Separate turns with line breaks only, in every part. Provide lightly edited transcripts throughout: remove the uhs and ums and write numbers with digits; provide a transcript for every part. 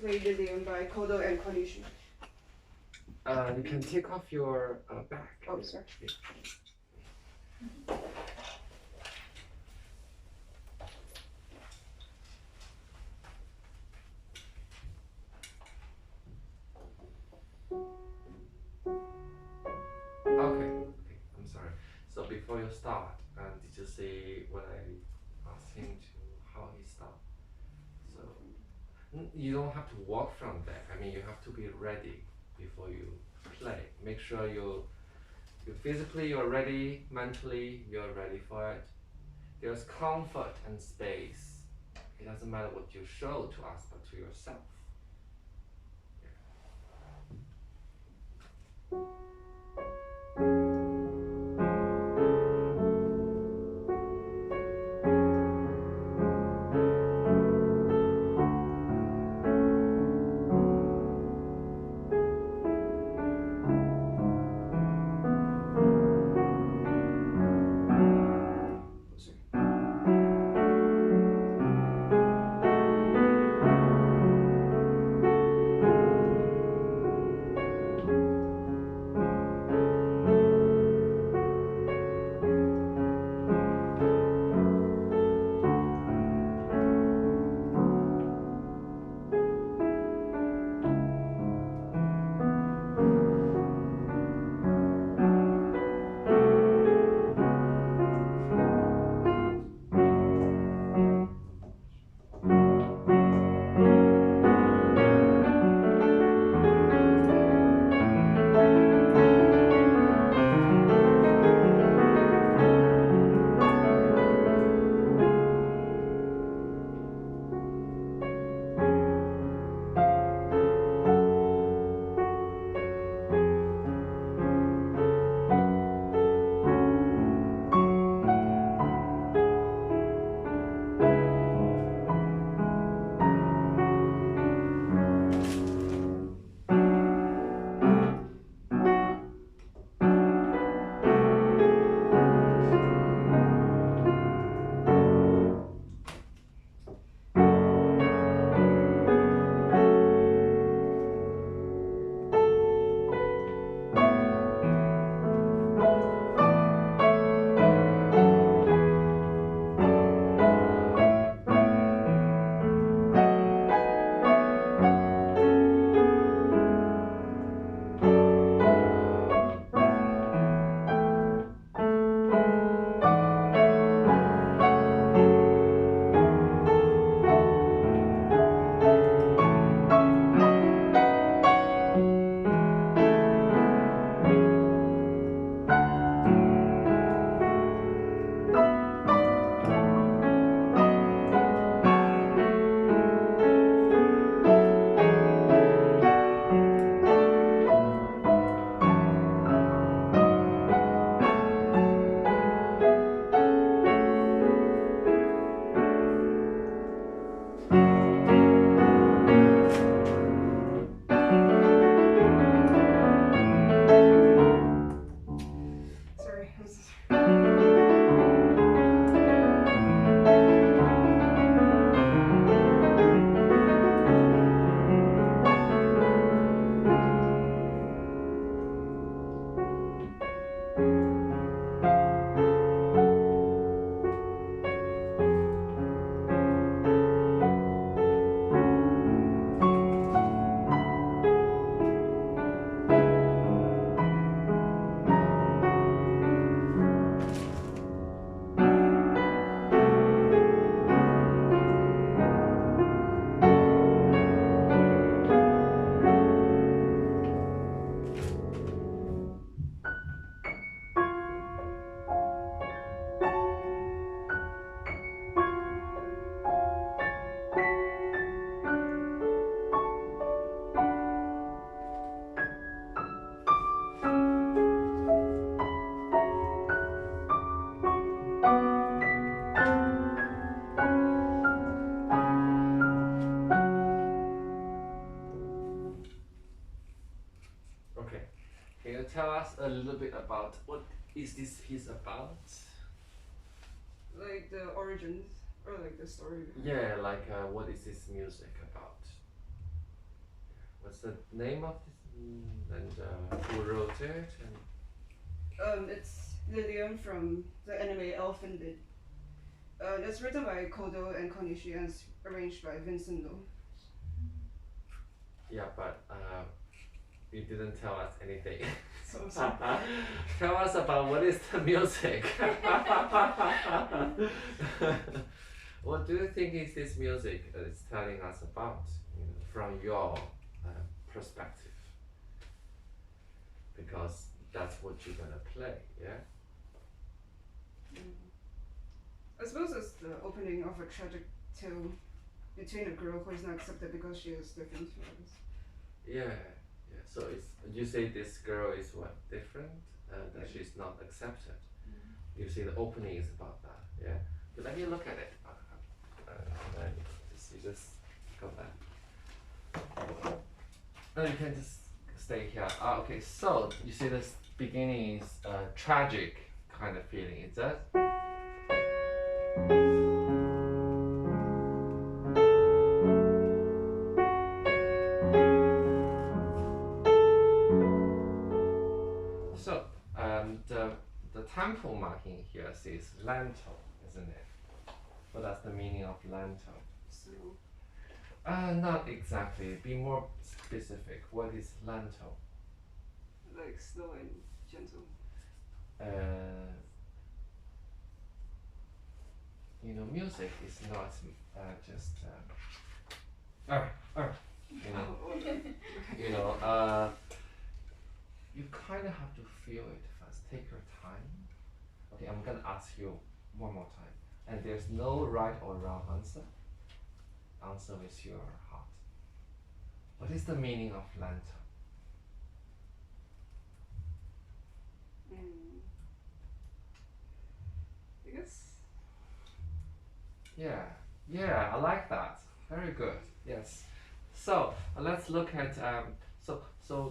play the Leon by Kodo and Condition.
You can take off your bag.
Oh, sorry.
Okay, I'm sorry. So before you start, did you see what I asked him to, how he start? So you don't have to walk from there. I mean, you have to be ready before you play. Make sure you physically you're ready, mentally you're ready for it. There's comfort and space. It doesn't matter what you show to us, but to yourself. Can you tell us a little bit about what is this piece about?
Like the origins or like the story?
Yeah, like what is this music about? what's the name of this and who wrote it? And
It's Lillian from the anime Elephant Lid. It's written by Kodo and Konishi and it's arranged by Vincent Lo.
yeah, but you didn't tell us anything.
So sorry.
Tell us about what is the music. What do you think is this music is telling us about, from your perspective? Because that's what you're gonna play, yeah?
I suppose it's the opening of a tragic tale between a girl who is not accepted because she is different from others.
Yeah, yeah. So it's, you say this girl is what, different? That she's not accepted. You see the opening is about that, yeah? But let me look at it. Then you just go back. No, you can just stay here. Okay, so you see this beginning is tragic kind of feeling, is that? So the tempo marking here says lento, isn't it? What that's the meaning of lento?
So,
Not exactly. Be more specific. What is lento?
like slow and gentle.
Music is not just you kind of have to feel it first. Take your time. Okay, I'm gonna ask you one more time, and there's no right or wrong answer. Answer with your heart. What is the meaning of lento?
I guess.
Yeah, I like that. Very good. Yes. So let's look at so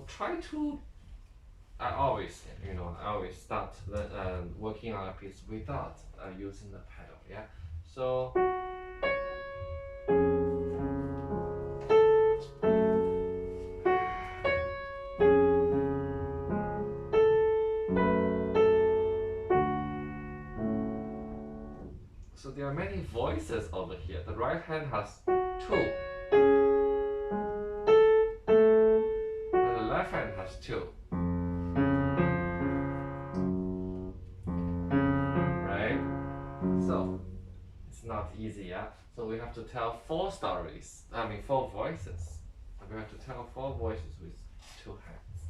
try to. I always start working on a piece without using the pedal. Yeah. So. So there are many voices over here. The right hand has 2. And the left hand has 2. Right? So it's not easy, yeah? So we have to tell 4 stories. 4 voices. We have to tell 4 voices with 2 hands.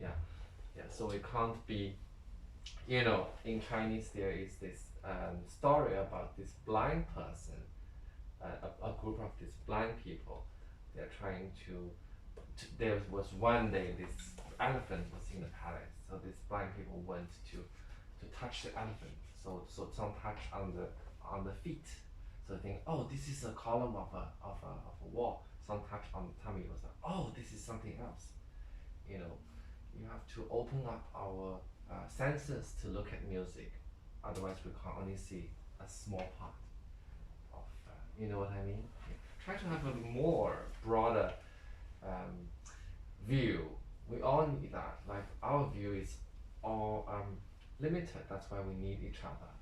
Yeah. So we can't be, in Chinese there is this story about this blind person, a group of these blind people. They're trying to. There was one day this elephant was in the palace, so these blind people went to touch the elephant. So some touch on the feet. So they think, oh, this is a column of a wall. Some touch on the tummy. Was like, oh, this is something else. You have to open up our senses to look at music. Otherwise, we can only see a small part of, you know what I mean? Try to have a more broader view. We all need that. Like our view is all limited. That's why we need each other.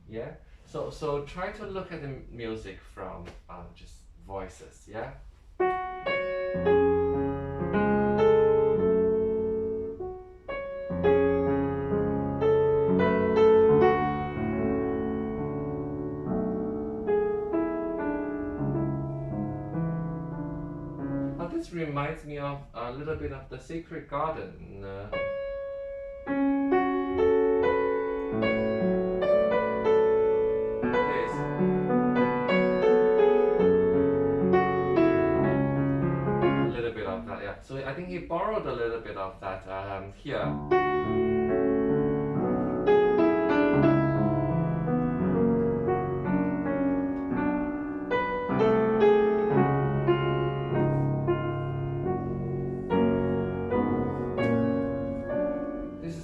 Yeah. So try to look at the music from just voices. Yeah. This reminds me of a little bit of the Secret Garden. This. A little bit of that, yeah. So I think he borrowed a little bit of that here.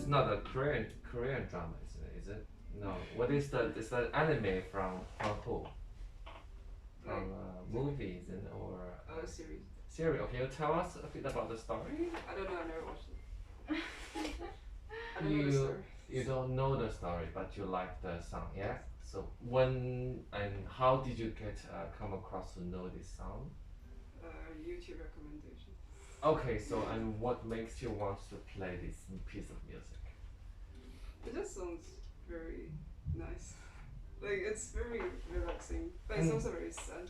Not a Korean drama, is it? No. What is is the anime from who? From movies or
Series.
Serial, can you tell us a bit about the story?
I don't know, I never watched it. I don't know the story.
You don't know the story, but you like the song, yeah? So when and how did you get come across to know this song?
YouTube recommendation.
Okay, so and what makes you want to play this piece of music?
It just sounds very nice. Like it's very relaxing, but it's also very sad.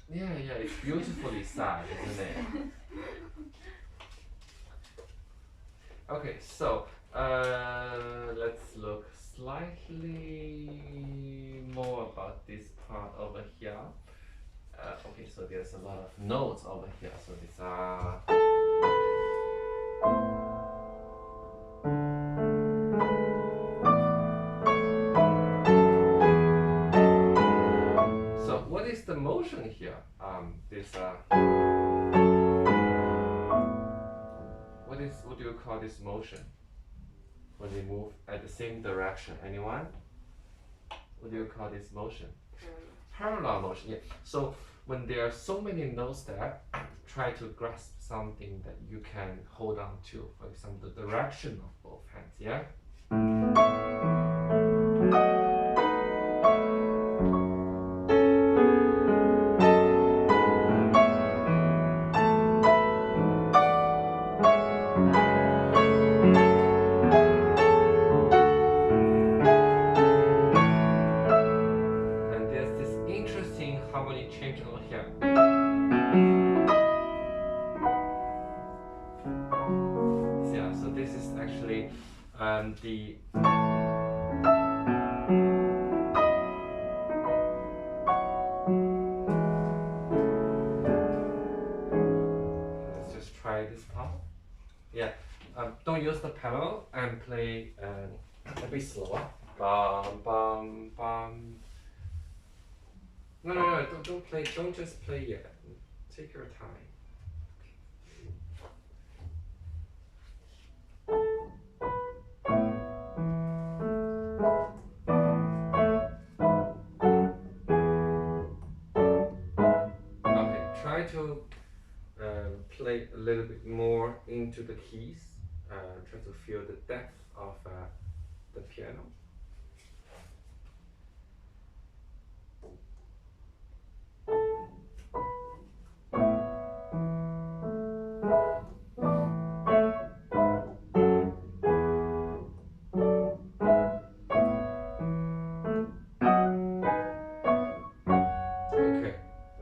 Yeah, it's beautifully sad, isn't it? Okay, so let's look slightly more about this part over here. Okay, so there's a lot of notes over here. So these are. So what is the motion here? What do you call this motion? When they move at the same direction, anyone? What do you call this motion? Parallel motion, yeah. So when there are so many notes there, try to grasp something that you can hold on to. For example, the direction of both hands, yeah? And there's this interesting harmony change over here. Yeah, so this is actually the let's just try this part. Yeah, don't use the pedal and play a bit slower. Bum bum bum. No, don't play. Don't just play yet. Take your time. Okay, try to play a little bit more into the keys. Try to feel the depth of the piano.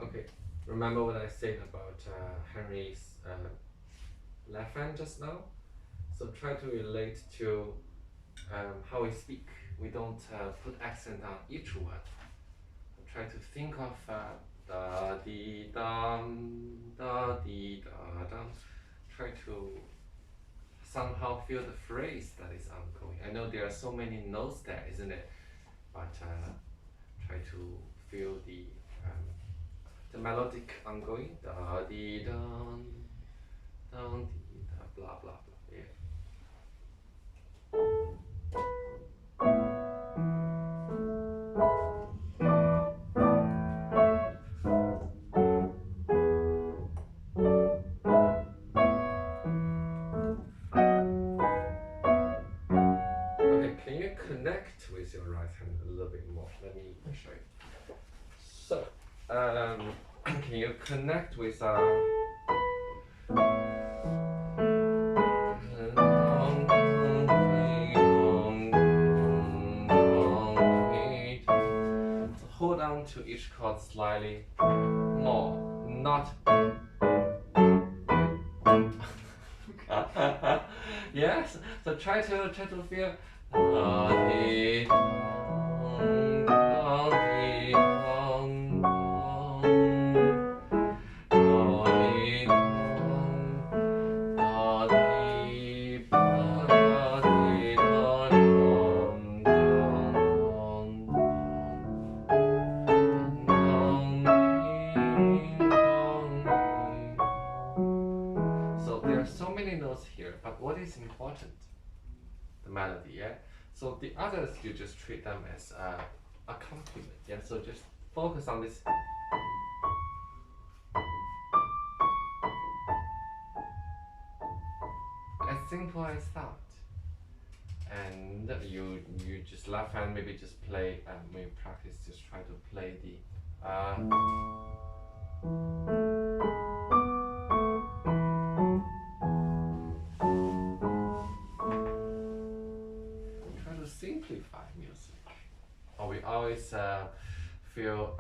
Okay. Remember what I said about Henry's left hand just now? So try to relate to how we speak. We don't put accent on each word. Try to think of da dee dum, da dee da dum. Try to somehow feel the phrase that is ongoing. I know there are so many notes there, isn't it? But try to feel the melodic ongoing. Da dee dum, dum dee da, blah blah blah. Yeah. Okay, can you connect with your right hand a little bit more? Let me show you. So, can you connect with hold on to each chord slightly more, not yes. So try to feel So there are so many notes here, but what is important? The melody, yeah? So the others, you just treat them as accompaniment, yeah? So just focus on this. simple as that. And you just left hand maybe just play, when you practice, just try to play the try to simplify music. Or we always feel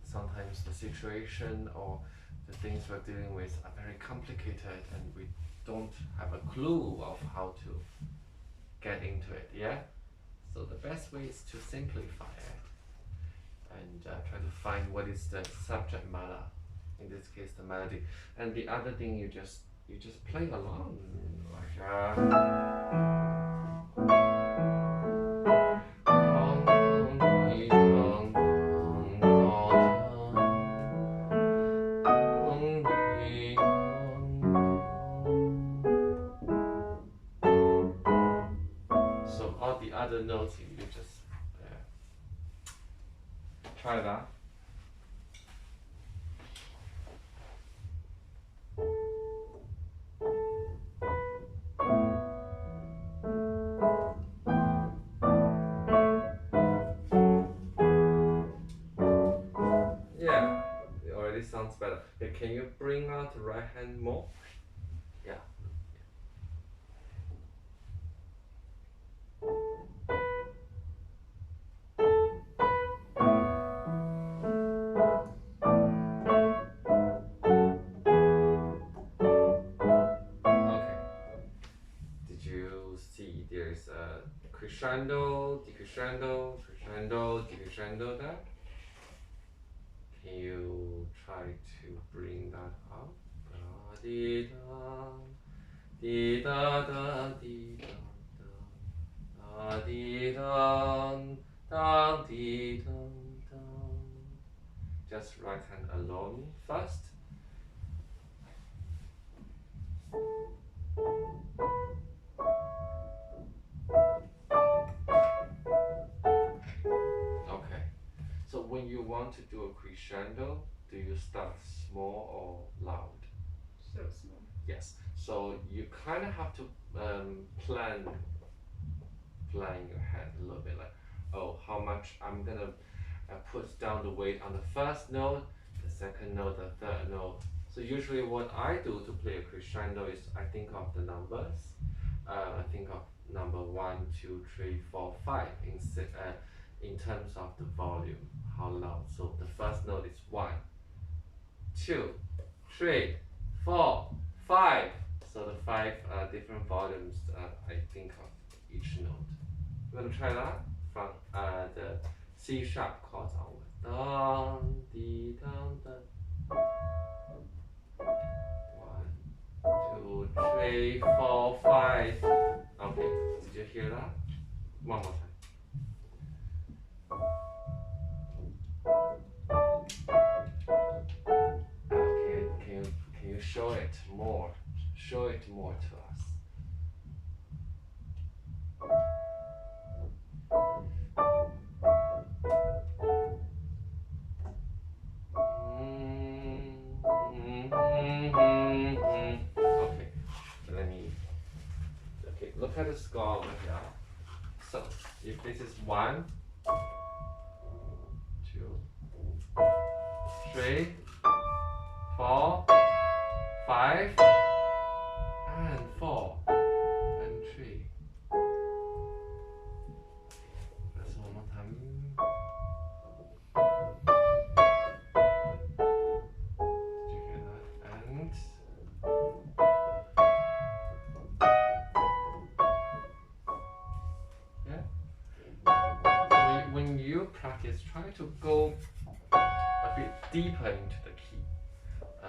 sometimes the situation or the things we're dealing with are very complicated and we don't have a clue of how to get into it, yeah? So the best way is to simplify it and try to find what is the subject matter, in this case the melody. And the other thing, you just play along, so all the other notes you just try that. Yeah, it already sounds better. Okay, can you bring out the right hand more? Yeah. Okay. Did you see there's a crescendo, decrescendo, crescendo, decrescendo there? Can you try to bring that up? Dee da, dee da da, dee da da, dee da, dee da. Just right hand alone first. Okay. So when you want to do a crescendo, do you start small or loud?
So small.
Yes. So you kind of have to plan in your head a little bit, like, oh, how much I'm gonna put down the weight on the first note, the second note, the third note. So usually what I do to play a crescendo is I think of the numbers. I think of number 1, 2, 3, 4, 5 in terms of the volume, how loud. So the first note is 1, 2, 3, 4, 5. So the 5 different volumes I think of each note. We're gonna try that from the C sharp chords onward. Dun, dee, dun, dun. 1, 2, 3, 4, 5. Okay, did you hear that? One more time. Okay, can you show it more? Show it more to us. Okay, let me. Okay, look at the score over here. So if this is 1, 2, 3, 4, 5, and 4, and 3. Let's one more time. Did you hear that? And yeah. So when you practice, try to go a bit deeper into the key,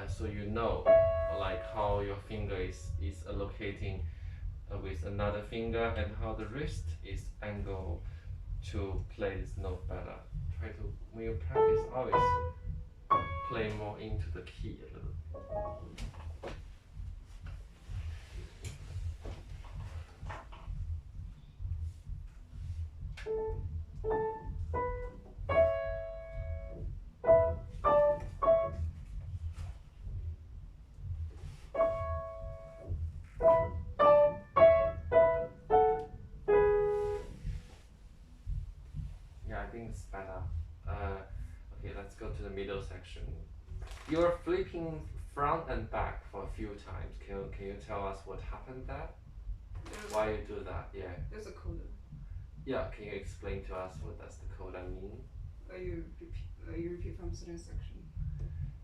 so you know, like how your finger is allocating with another finger and how the wrist is angled to play this note better. Try to, when you practice, always play more into the key a little. go to the middle section. You're flipping front and back for a few times. Can you tell us what happened there? Why you do that? Yeah.
There's a coda.
Yeah, can you explain to us what does the coda mean?
You repeat from certain section.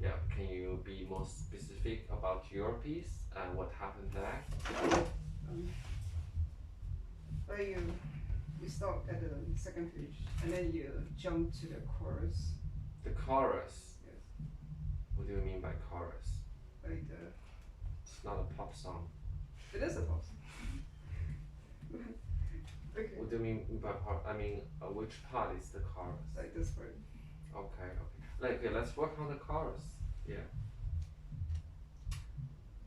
Yeah, can you be more specific about your piece and what happened there?
You stop at the second page and then you jump to the chorus.
The chorus?
Yes.
What do you mean by chorus?
Like
It's not a pop song.
it is a pop song. Okay.
What do you mean by part? I mean, which part is the chorus?
Like this part.
Okay. Okay, let's work on the chorus. Yeah.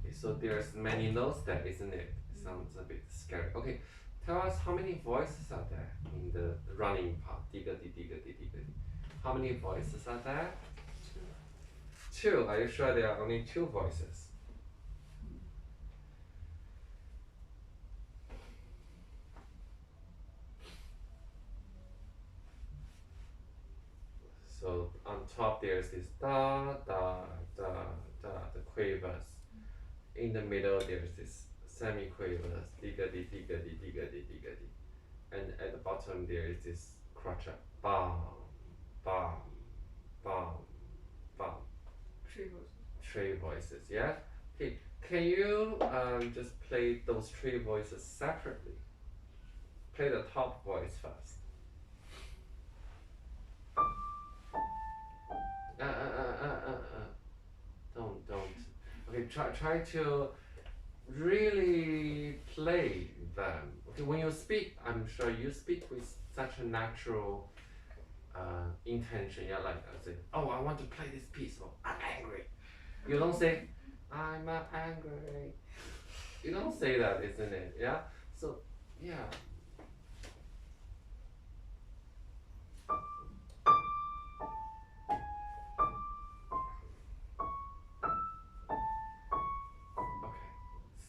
Okay, so there's many notes there, isn't it? It sounds a bit scary. Okay, tell us how many voices are there in the running part. Diga-di-diga-di-diga-di. How many voices are there? Two. Are you sure there are only two voices? So on top there's this da da da da, the quavers. In the middle there's this semi-quavers, diga-di diga-di diga-di diga-di. And at the bottom there is this crotchet, bam, bam, bam, bam. Three voices, yeah? Okay, can you just play those three voices separately? Play the top voice first. Don't. Okay, try to really play them. Okay, when you speak, I'm sure you speak with such a natural intention. Yeah, like I say, oh, I want to play this piece, or I'm angry. You don't say, I'm angry. You don't say that, isn't it? Yeah. So yeah.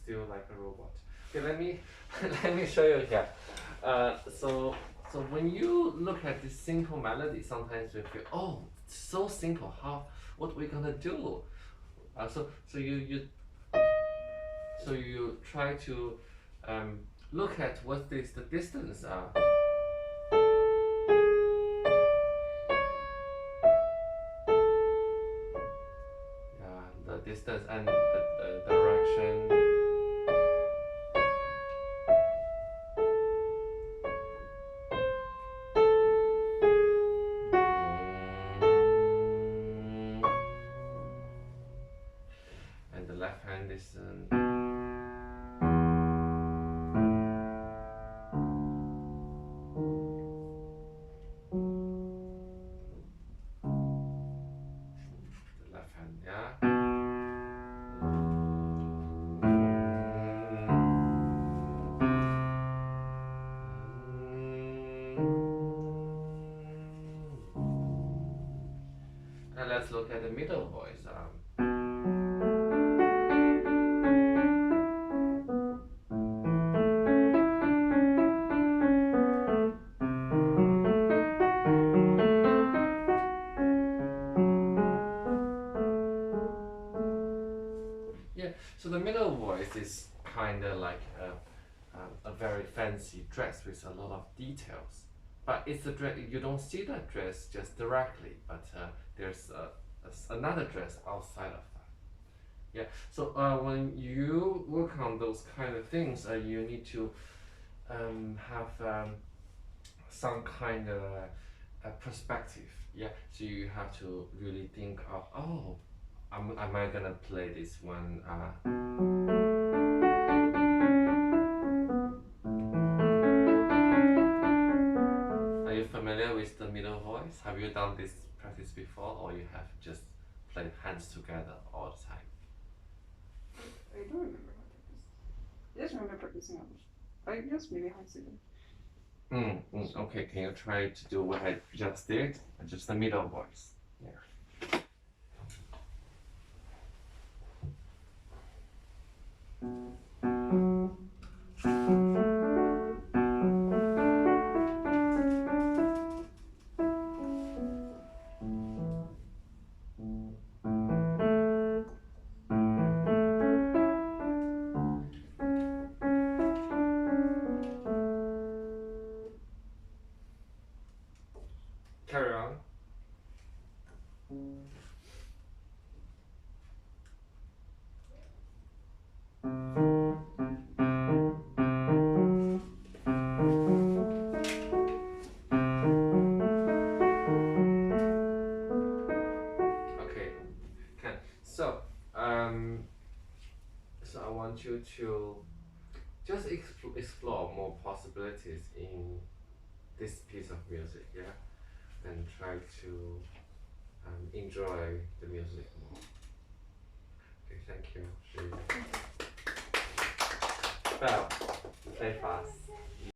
Still like a robot. Okay, let me show you here. So when you look at this simple melody, sometimes you feel, oh, it's so simple. What are we gonna do? So you try to look at what is the distance. Yeah, the distance and the direction. And the left hand is the left hand, yeah. And let's look at the middle voice. Yeah, so the middle voice is kind of like a very fancy dress with a lot of details. But it's a dress, you don't see that dress just directly, but there's another dress outside of that. Yeah, so when you work on those kind of things, you need to have some kind of perspective. Yeah, so you have to really think of, oh, am I gonna play this one? Are you familiar with the middle voice? Have you done this practice before, or you have just played hands together all the time?
I don't remember how to practice. I just remember practicing on. I guess maybe hands together.
Okay, can you try to do what I just did? Just the middle voice. Yeah. want you to just explore more possibilities in this piece of music, yeah, and try to enjoy the music more. Okay, thank you. Well, play fast.